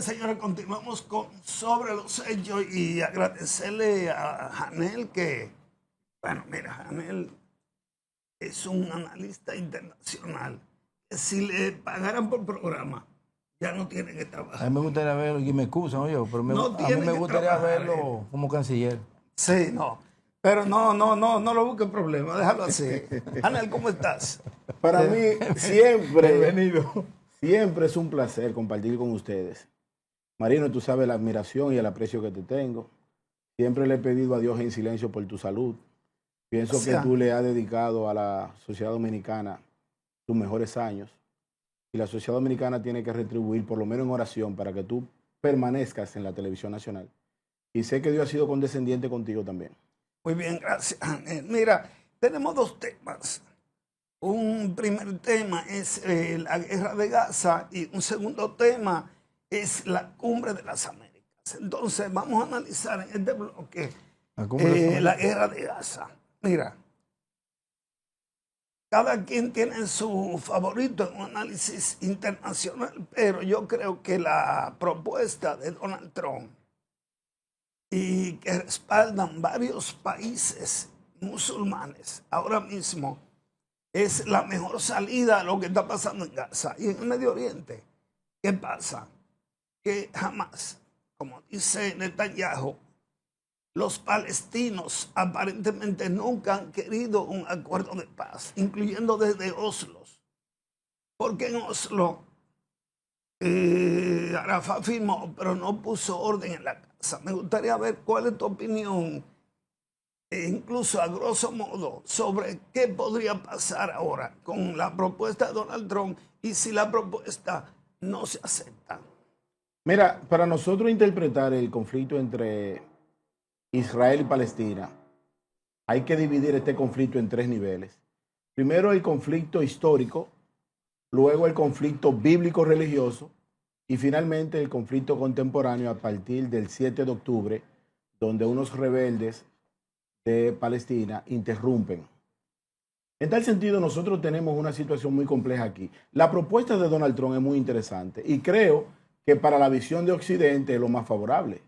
bien, señores, continuamos con Sobre los Hechos y agradecerle a Janel que, bueno, mira, Janel es un analista internacional. Si le pagaran por programa, ya no tiene que trabajar. A mí me gustaría verlo, y me excusan, oye, pero No a mí tiene me que gustaría trabajar, verlo como canciller. Sí, no. Pero no lo busques problema, déjalo así. Janel, ¿cómo estás? Para mí Bienvenido. siempre es un placer compartir con ustedes. Marino, tú sabes la admiración y el aprecio que te tengo. Siempre le he pedido a Dios en silencio por tu salud. Pienso que tú le has dedicado a la sociedad dominicana tus mejores años. Y la sociedad dominicana tiene que retribuir, por lo menos en oración, para que tú permanezcas en la televisión nacional. Y sé que Dios ha sido condescendiente contigo también. Muy bien, gracias. Mira, tenemos dos temas. Un primer tema es la guerra de Gaza y un segundo tema es la cumbre de las Américas. Entonces vamos a analizar en este bloque la guerra de Gaza. Mira, cada quien tiene su favorito en un análisis internacional, pero yo creo que la propuesta de Donald Trump y que respaldan varios países musulmanes ahora mismo es la mejor salida a lo que está pasando en Gaza y en el Medio Oriente. ¿Qué pasa? Que jamás, como dice Netanyahu, los palestinos aparentemente nunca han querido un acuerdo de paz, incluyendo desde Oslo. Porque en Oslo Arafat firmó, pero no puso orden en la casa. Me gustaría ver cuál es tu opinión, incluso a grosso modo, sobre qué podría pasar ahora con la propuesta de Donald Trump y si la propuesta no se acepta. Mira, para nosotros interpretar el conflicto entre Israel y Palestina, hay que dividir este conflicto en tres niveles. Primero el conflicto histórico, luego el conflicto bíblico-religioso y finalmente el conflicto contemporáneo a partir del 7 de octubre, donde unos rebeldes de Palestina interrumpen. En tal sentido, nosotros tenemos una situación muy compleja aquí. La propuesta de Donald Trump es muy interesante y creo que para la visión de Occidente es lo más favorable.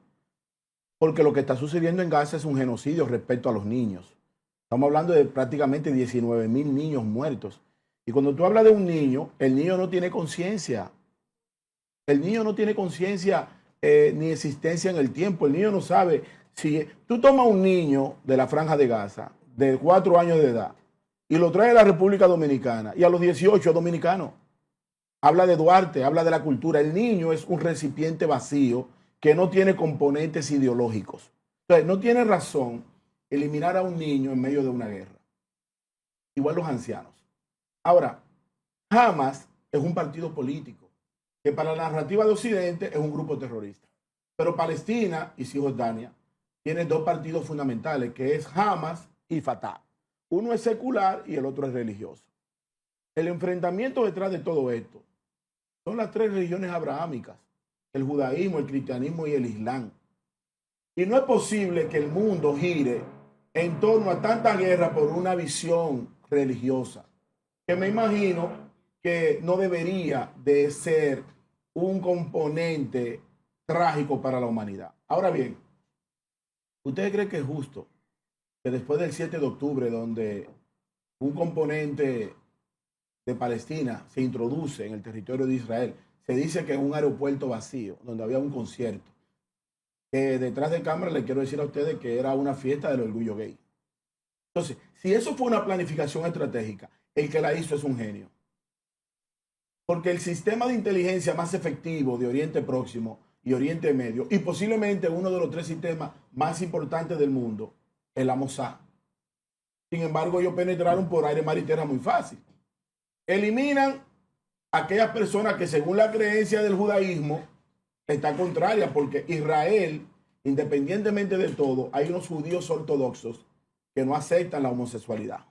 Porque lo que está sucediendo en Gaza es un genocidio respecto a los niños. Estamos hablando de prácticamente 19,000 niños muertos. Y cuando tú hablas de un niño, el niño no tiene conciencia. El niño no tiene conciencia ni existencia en el tiempo. El niño no sabe si tú tomas un niño de la Franja de Gaza, de 4 años de edad, y lo traes a la República Dominicana, y a los 18 es dominicano. Habla de Duarte, habla de la cultura. El niño es un recipiente vacío que no tiene componentes ideológicos. Entonces, no tiene razón eliminar a un niño en medio de una guerra. Igual los ancianos. Ahora, Hamas es un partido político que para la narrativa de Occidente es un grupo terrorista. Pero Palestina y Cisjordania tienen dos partidos fundamentales, que es Hamas y Fatah. Uno es secular y el otro es religioso. El enfrentamiento detrás de todo esto son las tres religiones abrahámicas, el judaísmo, el cristianismo y el islam. Y no es posible que el mundo gire en torno a tanta guerra por una visión religiosa, que me imagino que no debería de ser un componente trágico para la humanidad. Ahora bien, ¿ustedes creen que es justo que después del 7 de octubre, donde un componente de Palestina se introduce en el territorio de Israel, se dice que es un aeropuerto vacío, donde había un concierto, detrás de cámara le quiero decir a ustedes que era una fiesta del orgullo gay? Entonces, si eso fue una planificación estratégica, el que la hizo es un genio. Porque el sistema de inteligencia más efectivo de Oriente Próximo y Oriente Medio, y posiblemente uno de los 3 sistemas más importantes del mundo, es la Mossad. Sin embargo, ellos penetraron por aire, mar y tierra muy fácil. Eliminan a aquellas personas que según la creencia del judaísmo está contraria, porque Israel, independientemente de todo, hay unos judíos ortodoxos que no aceptan la homosexualidad,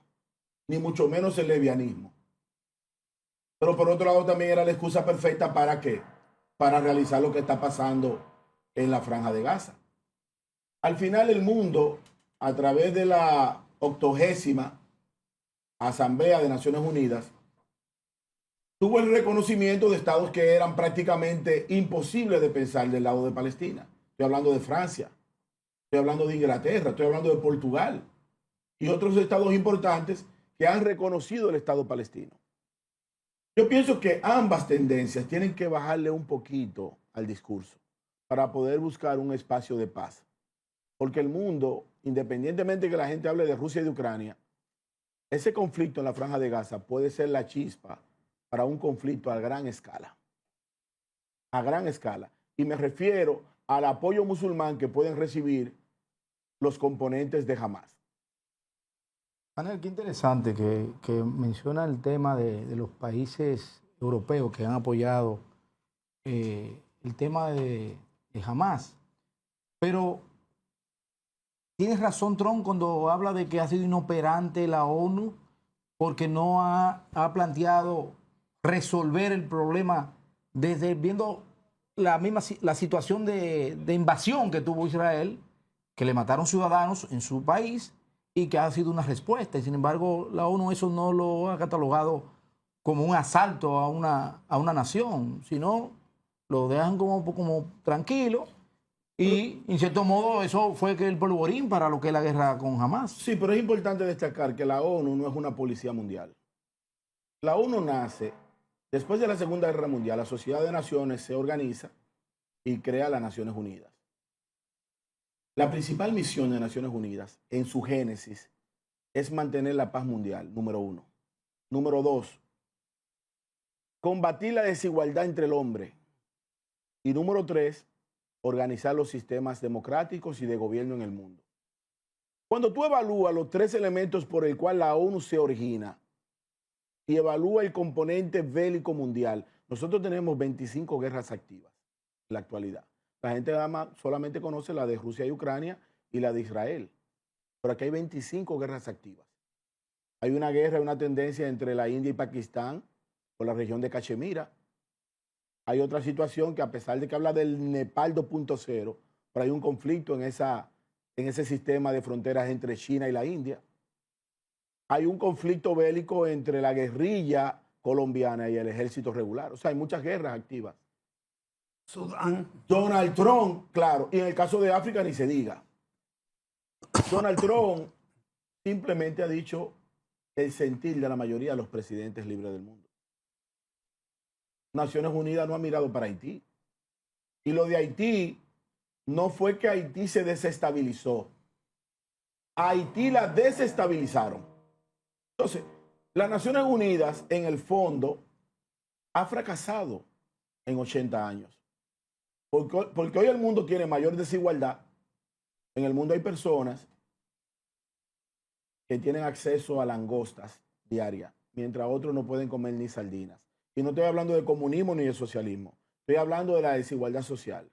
ni mucho menos el lesbianismo. Pero por otro lado también era la excusa perfecta ¿para qué? Para realizar lo que está pasando en la Franja de Gaza. Al final el mundo, a través de la 80ª Asamblea de Naciones Unidas, tuvo el reconocimiento de estados que eran prácticamente imposibles de pensar del lado de Palestina. Estoy hablando de Francia, estoy hablando de Inglaterra, estoy hablando de Portugal y otros estados importantes que han reconocido el Estado palestino. Yo pienso que ambas tendencias tienen que bajarle un poquito al discurso para poder buscar un espacio de paz. Porque el mundo, independientemente de que la gente hable de Rusia y de Ucrania, ese conflicto en la Franja de Gaza puede ser la chispa para un conflicto a gran escala. A gran escala. Y me refiero al apoyo musulmán que pueden recibir los componentes de Hamas. Manuel, qué interesante que menciona el tema de los países europeos que han apoyado el tema de Hamas. Pero tienes razón, Trump, cuando habla de que ha sido inoperante la ONU porque no ha planteado resolver el problema desde viendo la situación de invasión que tuvo Israel, que le mataron ciudadanos en su país y que ha sido una respuesta. Y sin embargo, la ONU eso no lo ha catalogado como un asalto a una nación, sino lo dejan como tranquilo. Y, en cierto modo, eso fue que el polvorín para lo que es la guerra con Hamas. Sí, pero es importante destacar que la ONU no es una policía mundial. La ONU nace después de la Segunda Guerra Mundial. La Sociedad de Naciones se organiza y crea las Naciones Unidas. La principal misión de Naciones Unidas, en su génesis, es mantener la paz mundial, número 1. Número 2, combatir la desigualdad entre el hombre. Y número 3, organizar los sistemas democráticos y de gobierno en el mundo. Cuando tú evalúas los 3 elementos por el cual la ONU se origina y evalúa el componente bélico mundial, nosotros tenemos 25 guerras activas en la actualidad. La gente solamente conoce la de Rusia y Ucrania y la de Israel. Pero aquí hay 25 guerras activas. Hay una guerra, una tendencia entre la India y Pakistán por la región de Cachemira. Hay otra situación que a pesar de que habla del Nepal 2.0, pero hay un conflicto en ese sistema de fronteras entre China y la India. Hay un conflicto bélico entre la guerrilla colombiana y el ejército regular. O sea, hay muchas guerras activas. Sudán. Donald Trump, claro, y en el caso de África ni se diga. Donald Trump simplemente ha dicho el sentir de la mayoría de los presidentes libres del mundo. Naciones Unidas no ha mirado para Haití. Y lo de Haití no fue que Haití se desestabilizó. A Haití la desestabilizaron. Entonces, las Naciones Unidas, en el fondo, ha fracasado en 80 años. Porque hoy el mundo tiene mayor desigualdad. En el mundo hay personas que tienen acceso a langostas diarias, mientras otros no pueden comer ni sardinas. Y no estoy hablando de comunismo ni de socialismo. Estoy hablando de la desigualdad social.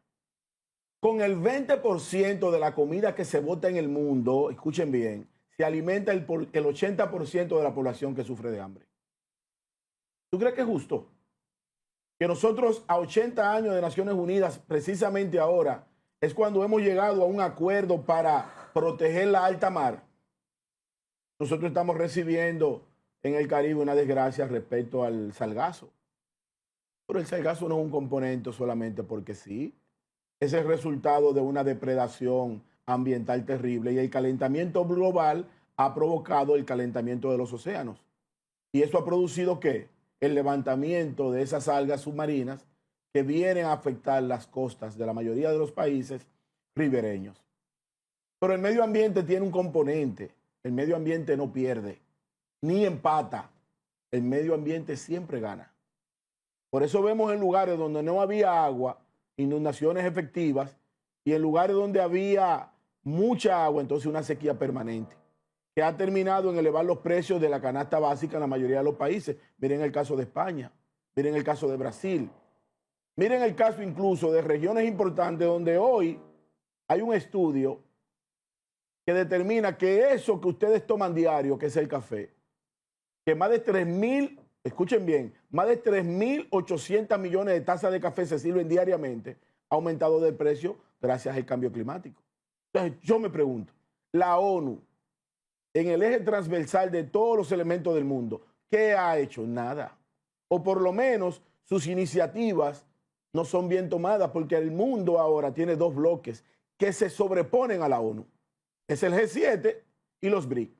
Con el 20% de la comida que se bota en el mundo, escuchen bien, se alimenta el 80% de la población que sufre de hambre. ¿Tú crees que es justo? Que nosotros a 80 años de Naciones Unidas, precisamente ahora, es cuando hemos llegado a un acuerdo para proteger la alta mar. Nosotros estamos recibiendo en el Caribe una desgracia respecto al sargazo. Pero el sargazo no es un componente solamente porque sí. Es el resultado de una depredación ambiental terrible y el calentamiento global ha provocado el calentamiento de los océanos. ¿Y eso ha producido qué? El levantamiento de esas algas submarinas que vienen a afectar las costas de la mayoría de los países ribereños. Pero el medio ambiente tiene un componente. El medio ambiente no pierde, ni empata. El medio ambiente siempre gana. Por eso vemos en lugares donde no había agua, inundaciones efectivas, y en lugares donde había mucha agua, entonces una sequía permanente, que ha terminado en elevar los precios de la canasta básica en la mayoría de los países. Miren el caso de España, miren el caso de Brasil, miren el caso incluso de regiones importantes donde hoy hay un estudio que determina que eso que ustedes toman diario, que es el café, que más de 3.000, escuchen bien, más de 3.800 millones de tazas de café se sirven diariamente, ha aumentado de precio gracias al cambio climático. Entonces yo me pregunto, la ONU, en el eje transversal de todos los elementos del mundo, ¿qué ha hecho? Nada. o por lo menos sus iniciativas no son bien tomadas, porque el mundo ahora tiene dos bloques que se sobreponen a la ONU. Es el G7 y los BRIC.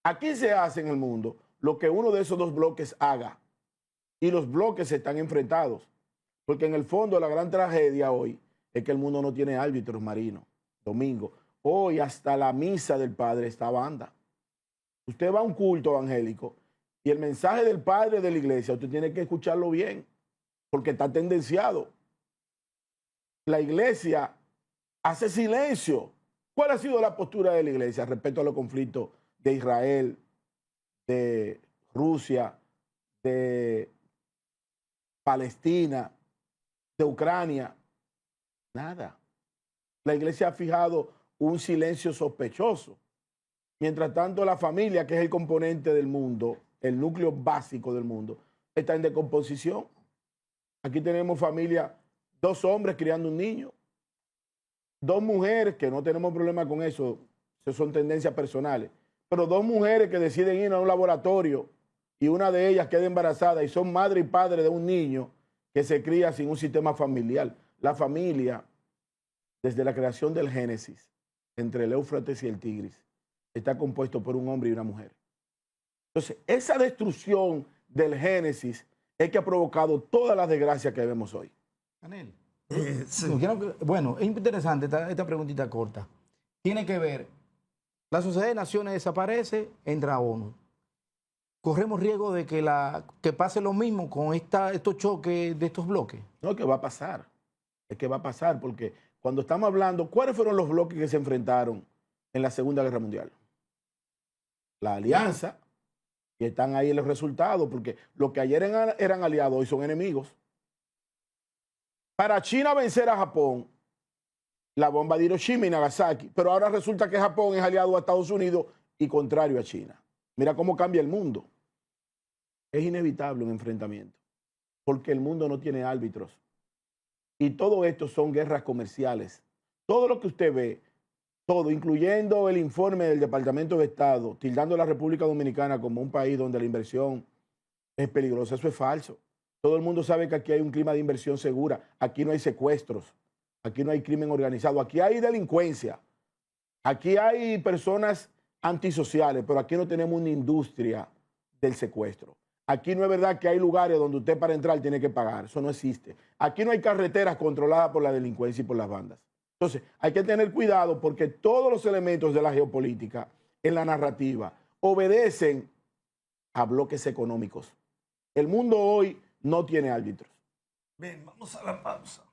Aquí se hace en el mundo lo que uno de esos dos bloques haga. Y los bloques están enfrentados. Porque en el fondo la gran tragedia hoy es que el mundo no tiene árbitros marinos. Domingo. Hoy hasta la misa del Padre está banda. Usted va a un culto evangélico y el mensaje del Padre de la iglesia, usted tiene que escucharlo bien, porque está tendenciado. La iglesia hace silencio. ¿Cuál ha sido la postura de la iglesia respecto a los conflictos de Israel, de Rusia, de Palestina, de Ucrania? Nada. La iglesia ha fijado un silencio sospechoso. Mientras tanto, la familia, que es el componente del mundo, el núcleo básico del mundo, está en descomposición. Aquí tenemos familia, 2 hombres criando un niño, 2 mujeres, que no tenemos problema con eso, son tendencias personales, pero 2 mujeres que deciden ir a un laboratorio y una de ellas queda embarazada y son madre y padre de un niño que se cría sin un sistema familiar. La familia, desde la creación del Génesis, entre el Éufrates y el Tigris, está compuesto por un hombre y una mujer. Entonces, esa destrucción del Génesis es que ha provocado todas las desgracias que vemos hoy. Anel, sí. bueno, es interesante esta preguntita corta. Tiene que ver, la Sociedad de Naciones desaparece, entra a ONU. ¿Corremos riesgo de que pase lo mismo con estos choques de estos bloques? No, que va a pasar. Es que va a pasar porque cuando estamos hablando, ¿cuáles fueron los bloques que se enfrentaron en la Segunda Guerra Mundial? La alianza, y están ahí los resultados, porque los que ayer eran aliados hoy son enemigos. Para China vencer a Japón, la bomba de Hiroshima y Nagasaki, pero ahora resulta que Japón es aliado a Estados Unidos y contrario a China. Mira cómo cambia el mundo. Es inevitable un enfrentamiento, porque el mundo no tiene árbitros. Y todo esto son guerras comerciales. Todo lo que usted ve, todo, incluyendo el informe del Departamento de Estado, tildando a la República Dominicana como un país donde la inversión es peligrosa, eso es falso. Todo el mundo sabe que aquí hay un clima de inversión segura. Aquí no hay secuestros, aquí no hay crimen organizado, aquí hay delincuencia, aquí hay personas antisociales, pero aquí no tenemos una industria del secuestro. Aquí no es verdad que hay lugares donde usted para entrar tiene que pagar, eso no existe. Aquí no hay carreteras controladas por la delincuencia y por las bandas. Entonces, hay que tener cuidado porque todos los elementos de la geopolítica en la narrativa obedecen a bloques económicos. El mundo hoy no tiene árbitros. Bien, vamos a la pausa.